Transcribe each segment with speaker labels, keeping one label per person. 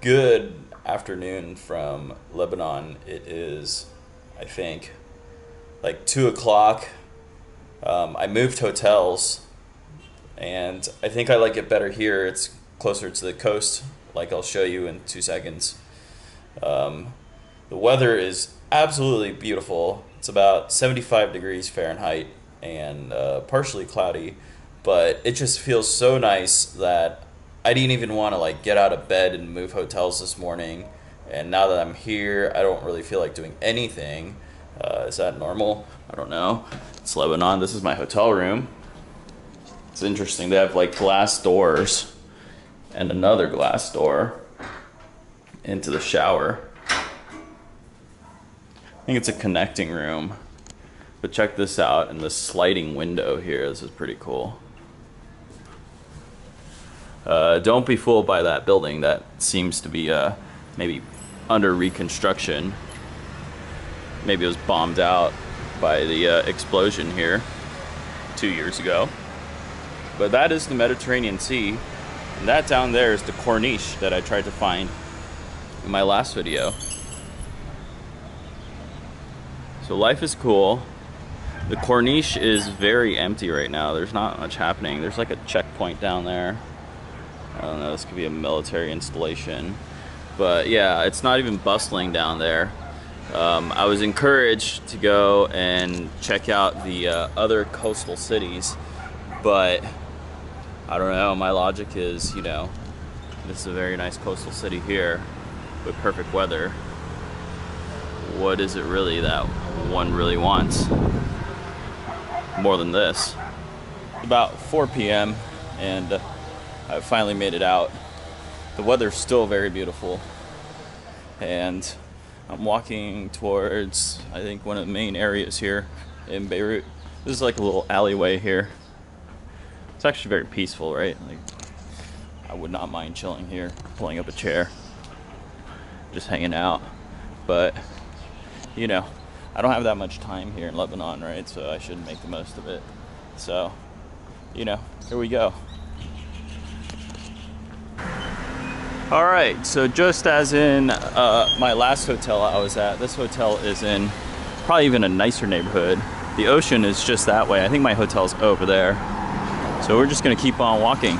Speaker 1: Good afternoon from Lebanon. It is, I think, like 2 o'clock. I moved hotels, and I think I like it better here. It's closer to the coast, like I'll show you in 2 seconds. Um, the weather is absolutely beautiful. It's about 75 degrees Fahrenheit and partially cloudy, but it just feels so nice that I didn't even want to like get out of bed and move hotels this morning. And now that I'm here, I don't really feel like doing anything. Is that normal? I don't know. It's Lebanon. This is my hotel room. It's interesting. They have like glass doors and another glass door into the shower. I think it's a connecting room. But check this out, and this sliding window here. This is pretty cool. Don't be fooled by that building that seems to be maybe under reconstruction. Maybe it was bombed out by the explosion here 2 years ago. But that is the Mediterranean Sea, and that down there is the Corniche that I tried to find in my last video. So life is cool. The Corniche is very empty right now. There's not much happening. There's like a checkpoint down there. I don't know, this could be a military installation. But yeah, it's not even bustling down there. I was encouraged to go and check out the other coastal cities, but I don't know, my logic is, you know, this is a very nice coastal city here with perfect weather. What is it really that one really wants more than this? About 4 p.m. and I finally made it out. The weather's still very beautiful, and I'm walking towards, I think, one of the main areas here in Beirut. This is like a little alleyway here. It's actually very peaceful, right? Like, I would not mind chilling here, pulling up a chair, just hanging out. But, you know, I don't have that much time here in Lebanon, right? So I should make the most of it. So, you know, here we go. All right, so just as in my last hotel I was at, this hotel is in probably even a nicer neighborhood. The ocean is just that way. I think my hotel's over there. So we're just gonna keep on walking.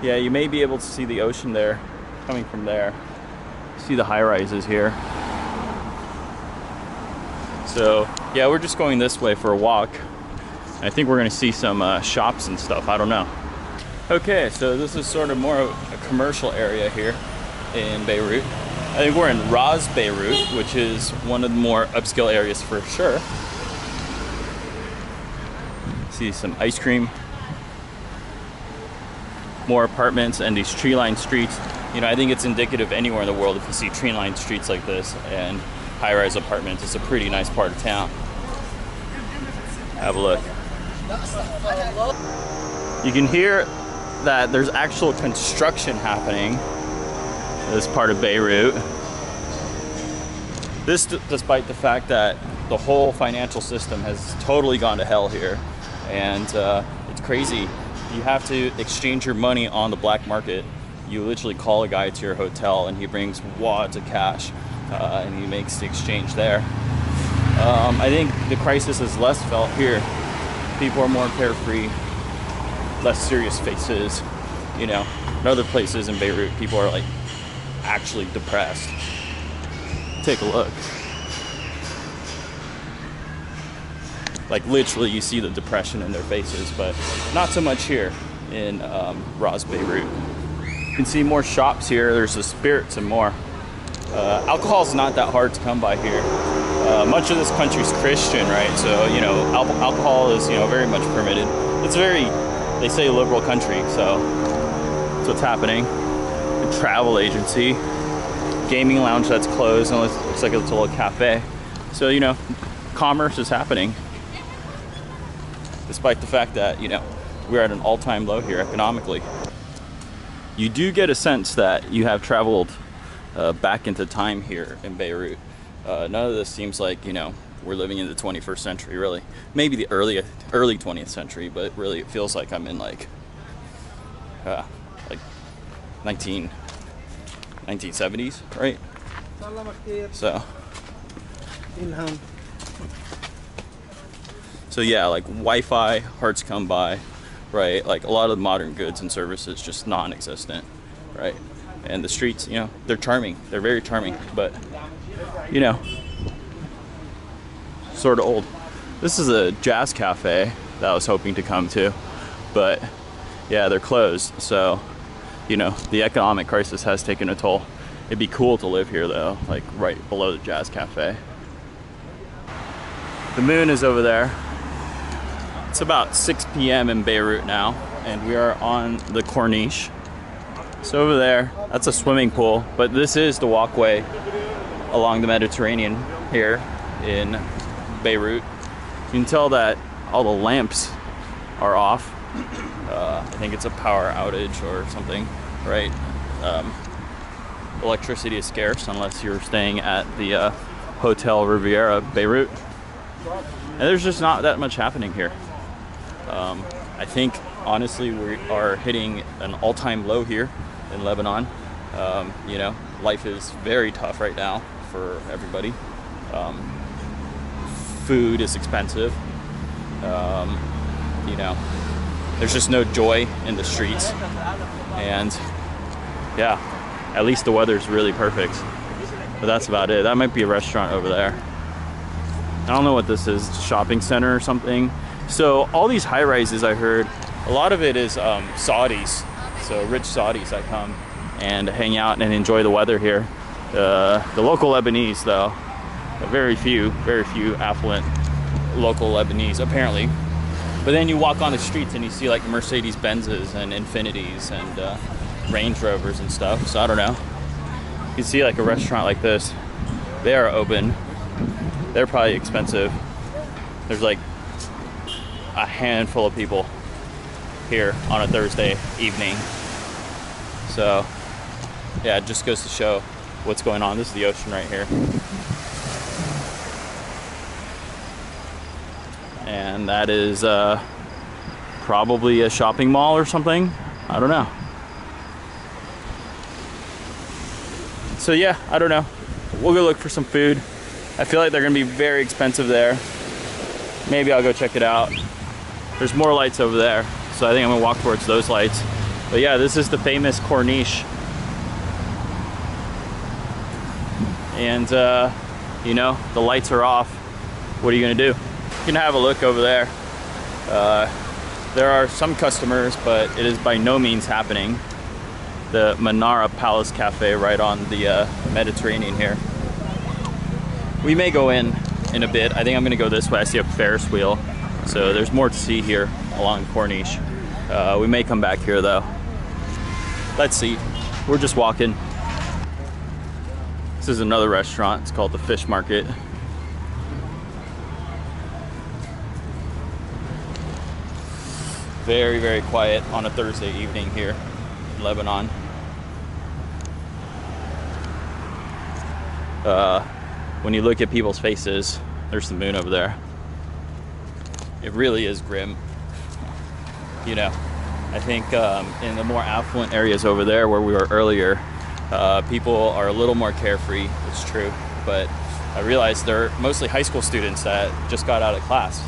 Speaker 1: Yeah, you may be able to see the ocean there, coming from there. See the high rises here. So yeah, we're just going this way for a walk. I think we're gonna see some shops and stuff, I don't know. Okay, so this is sort of more of a commercial area here in Beirut. I think we're in Ras Beirut, which is one of the more upscale areas for sure. See some ice cream, more apartments, and these tree-lined streets. You know, I think it's indicative anywhere in the world if you see tree-lined streets like this and high-rise apartments. It's a pretty nice part of town. Have a look. You can hear that there's actual construction happening in this part of Beirut. This despite the fact that the whole financial system has totally gone to hell here, and it's crazy. You have to exchange your money on the black market. You literally call a guy to your hotel and he brings wads of cash and he makes the exchange there. I think the crisis is less felt here. People are more carefree, less serious faces. You know, in other places in Beirut, people are like actually depressed. Take a look. Like literally you see the depression in their faces, but not so much here in Ras Beirut. You can see more shops here. There's the spirits and more. Alcohol's not that hard to come by here. Much of this country's Christian, right? So, you know, alcohol is, you know, very much permitted. It's very, they say, liberal country, so that's what's happening. A travel agency, gaming lounge that's closed, and it looks like it's a little cafe. So, you know, commerce is happening, despite the fact that, you know, we're at an all-time low here economically. You do get a sense that you have traveled back into time here in Beirut. None of this seems like, you know, we're living in the 21st century, really. Maybe the early 20th century, but really it feels like I'm in like 19 1970s, right? So yeah, like Wi-Fi, hard to come by, right? Like a lot of the modern goods and services just non-existent, right? And the streets, you know, they're charming. They're very charming, but you know, sort of old. This is a jazz cafe that I was hoping to come to, but yeah, they're closed. So, you know, the economic crisis has taken a toll. It'd be cool to live here though, like right below the jazz cafe. The moon is over there. It's about 6 p.m. in Beirut now, and we are on the Corniche. So over there, that's a swimming pool, but this is the walkway along the Mediterranean here in Beirut. You can tell that all the lamps are off. I think it's a power outage or something, right? Electricity is scarce unless you're staying at the Hotel Riviera Beirut. And there's just not that much happening here. I think, honestly, we are hitting an all-time low here in Lebanon. You know, life is very tough right now for everybody. Food is expensive. You know, there's just no joy in the streets. And yeah, at least the weather's really perfect. But that's about it. That might be a restaurant over there. I don't know what this is, shopping center or something. So all these high rises, I heard, a lot of it is Saudis. So rich Saudis that come and hang out and enjoy the weather here. The local Lebanese though, very few affluent local Lebanese apparently. But then you walk on the streets and you see like Mercedes Benzes and Infinities and Range Rovers and stuff. So I don't know. You can see like a restaurant like this. They are open. They're probably expensive. There's like a handful of people here on a Thursday evening. So yeah, it just goes to show what's going on. This is the ocean right here. And that is probably a shopping mall or something. I don't know. So yeah, I don't know. We'll go look for some food. I feel like they're gonna be very expensive there. Maybe I'll go check it out. There's more lights over there, so I think I'm gonna walk towards those lights. But yeah, this is the famous Corniche. And you know, the lights are off. What are you gonna do? You can have a look over there. There are some customers, but it is by no means happening. The Manara Palace Cafe right on the Mediterranean here. We may go in a bit. I think I'm gonna go this way. I see a Ferris wheel. So there's more to see here along Corniche. We may come back here though. Let's see. We're just walking. This is another restaurant. It's called the Fish Market. Very, very quiet on a Thursday evening here in Lebanon. When you look at people's faces, there's the moon over there. It really is grim. You know, I think in the more affluent areas over there where we were earlier, people are a little more carefree, it's true. But I realized they're mostly high school students that just got out of class.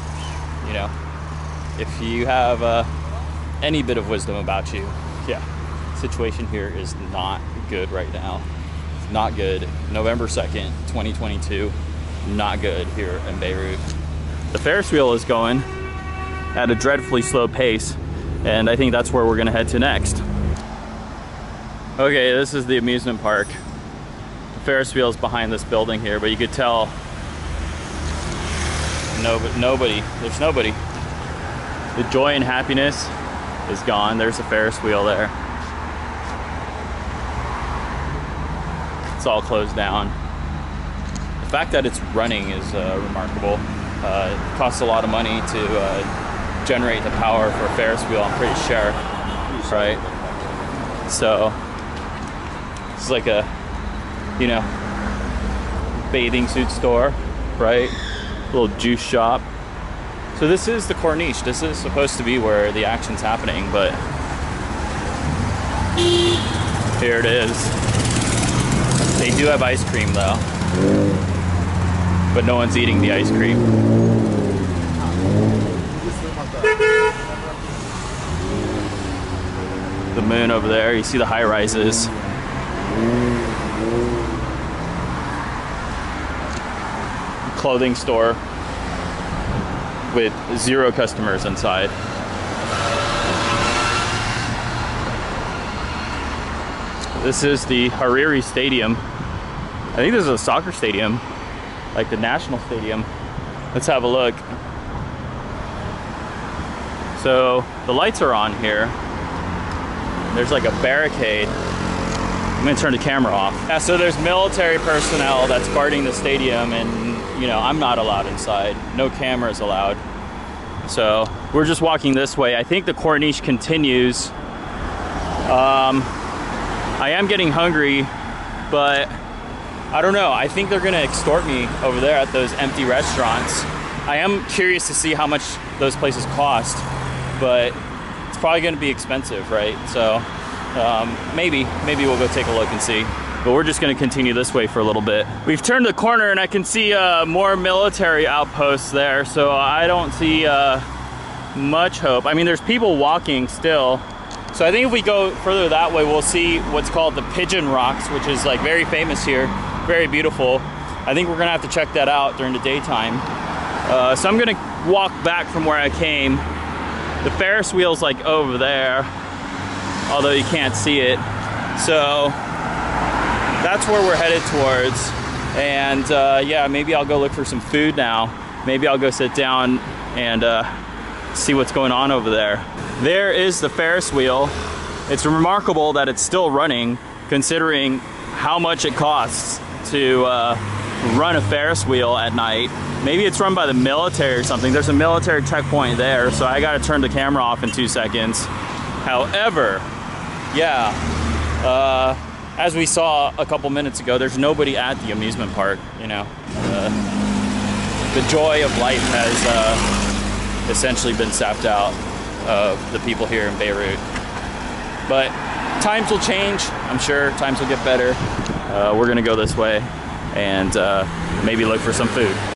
Speaker 1: You know, if you have any bit of wisdom about you, yeah, situation here is not good right now. It's not good. November 2nd, 2022, not good here in Beirut. The Ferris wheel is going at a dreadfully slow pace, and I think that's where we're gonna head to next. Okay, this is the amusement park. The Ferris wheel is behind this building here, but you could tell there's nobody. The joy and happiness is gone. There's a Ferris wheel there. It's all closed down. The fact that it's running is remarkable. It costs a lot of money to generate the power for a Ferris wheel, I'm pretty sure, right? So it's like a, you know, bathing suit store, right? Little juice shop. So this is the Corniche. This is supposed to be where the action's happening, but here it is. They do have ice cream though, but no one's eating the ice cream. The moon over there, you see the high rises. Clothing store with 0 customers inside. This is the Hariri Stadium. I think this is a soccer stadium, like the national stadium. Let's have a look. So the lights are on here. There's like a barricade. I'm gonna turn the camera off. Yeah, so there's military personnel that's guarding the stadium, and you know, I'm not allowed inside. No cameras allowed. So we're just walking this way. I think the Corniche continues. I am getting hungry, but I don't know. I think they're gonna extort me over there at those empty restaurants. I am curious to see how much those places cost, but it's probably gonna be expensive, right? So maybe we'll go take a look and see. But we're just gonna continue this way for a little bit. We've turned the corner and I can see more military outposts there, so I don't see much hope. I mean, there's people walking still. So I think if we go further that way, we'll see what's called the Pigeon Rocks, which is like very famous here, very beautiful. I think we're gonna have to check that out during the daytime. So I'm gonna walk back from where I came. The Ferris wheel's like over there, although you can't see it. So that's where we're headed towards. And yeah, maybe I'll go look for some food now. Maybe I'll go sit down and see what's going on over there. There is the Ferris wheel. It's remarkable that it's still running, considering how much it costs to run a Ferris wheel at night. Maybe it's run by the military or something. There's a military checkpoint there, so I gotta turn the camera off in 2 seconds. However, yeah, as we saw a couple minutes ago, there's nobody at the amusement park, you know. The joy of life has essentially been sapped out of the people here in Beirut. But times will change, I'm sure. Times will get better. We're gonna go this way and maybe look for some food.